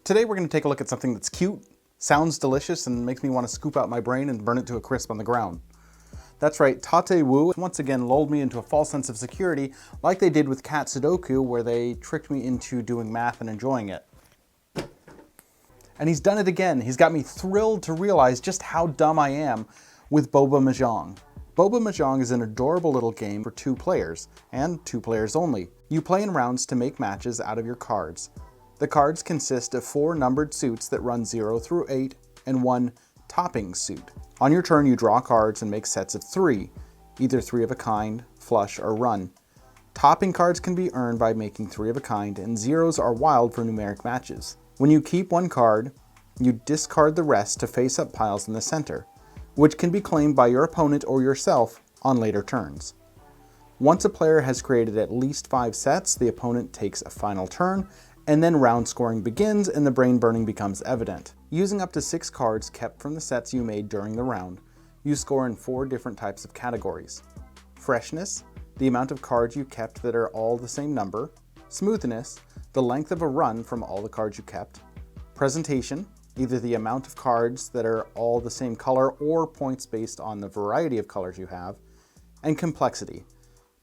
Today we're going to take a look at something that's cute, sounds delicious, and makes me want to scoop out my brain and burn it to a crisp on the ground. That's right, Tate Wu once again lulled me into a false sense of security like they did with Cat Sudoku, where they tricked me into doing math and enjoying it. And he's done it again. He's got me thrilled to realize just how dumb I am with Boba Mahjong. Boba Mahjong is an adorable little game for 2 players, and 2 players only. You play in rounds to make matches out of your cards. The cards consist of 4 numbered suits that run 0 through 8 and 1 topping suit. On your turn, you draw cards and make sets of 3, either 3 of a kind, flush, or run. Topping cards can be earned by making 3 of a kind, and zeros are wild for numeric matches. When you keep 1 card, you discard the rest to face up piles in the center, which can be claimed by your opponent or yourself on later turns. Once a player has created at least 5 sets, the opponent takes a final turn, and then round scoring begins and the brain burning becomes evident. Using up to 6 cards kept from the sets you made during the round, you score in 4 different types of categories. Freshness, the amount of cards you kept that are all the same number. Smoothness, the length of a run from all the cards you kept. Presentation, either the amount of cards that are all the same color or points based on the variety of colors you have. And complexity,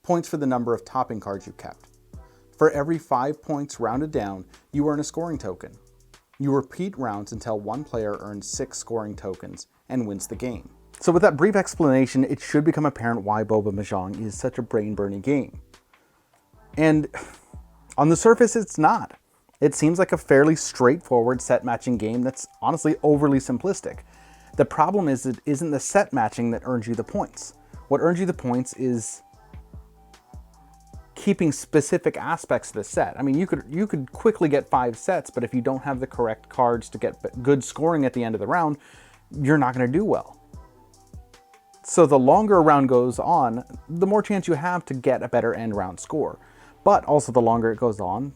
points for the number of topping cards you kept. For every 5 points rounded down, you earn a scoring token. You repeat rounds until one player earns 6 scoring tokens and wins the game. So with that brief explanation, it should become apparent why Boba Mahjong is such a brain-burning game. And on the surface, it's not. It seems like a fairly straightforward set matching game that's honestly overly simplistic. The problem is it isn't the set matching that earns you the points. What earns you the points is keeping specific aspects of the set. I mean, you could quickly get 5 sets, but if you don't have the correct cards to get good scoring at the end of the round, you're not going to do well. So the longer a round goes on, the more chance you have to get a better end round score. But also the longer it goes on,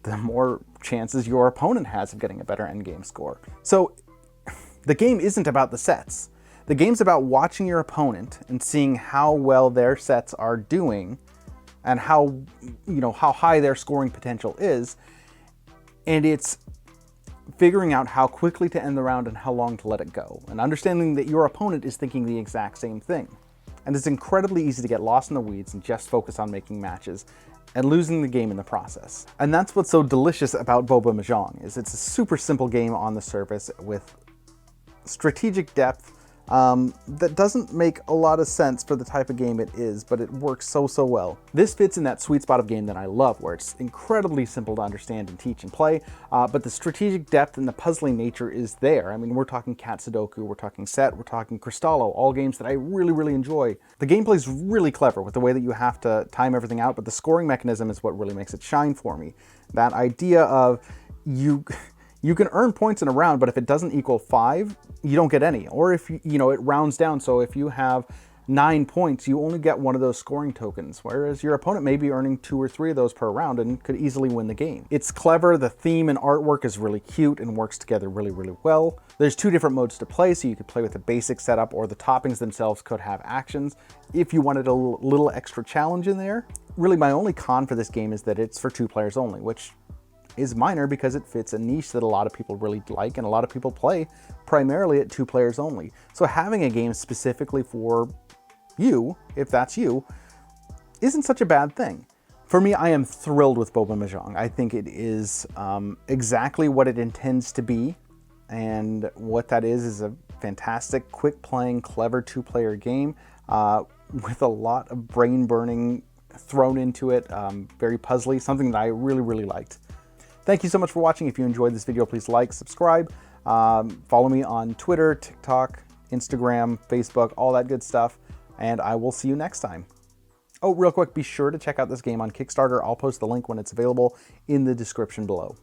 the more chances your opponent has of getting a better end game score. So the game isn't about the sets. The game's about watching your opponent and seeing how well their sets are doing and how high their scoring potential is, and it's figuring out how quickly to end the round and how long to let it go, and understanding that your opponent is thinking the exact same thing. And it's incredibly easy to get lost in the weeds and just focus on making matches and losing the game in the process. And that's what's so delicious about Boba Mahjong, is it's a super simple game on the surface with strategic depth that doesn't make a lot of sense for the type of game it is, but it works so well. This fits in that sweet spot of game that I love, where it's incredibly simple to understand and teach and play, but the strategic depth and the puzzling nature is there. I mean, we're talking Cat Sudoku, we're talking Set, we're talking Cristallo, all games that I really enjoy. The gameplay's really clever with the way that you have to time everything out, but the scoring mechanism is what really makes it shine for me. That idea of you can earn points in a round, but if it doesn't equal 5, you don't get any. Or if it rounds down, so if you have 9 points, you only get 1 of those scoring tokens, whereas your opponent may be earning 2 or 3 of those per round and could easily win the game. It's clever, the theme and artwork is really cute and works together really well. There's 2 different modes to play, so you could play with the basic setup, or the toppings themselves could have actions if you wanted a little extra challenge in there. Really, my only con for this game is that it's for 2 players only, which is minor because it fits a niche that a lot of people really like and a lot of people play primarily at 2 players only. So having a game specifically for you, if that's you, isn't such a bad thing. For me, I am thrilled with Boba Mahjong. I think it is exactly what it intends to be, and what that is a fantastic, quick-playing, clever 2-player game with a lot of brain-burning thrown into it, very puzzly, something that I really liked. Thank you so much for watching. If you enjoyed this video, please like, subscribe, follow me on Twitter, TikTok, Instagram, Facebook, all that good stuff, and I will see you next time. Oh, real quick, be sure to check out this game on Kickstarter. I'll post the link when it's available in the description below.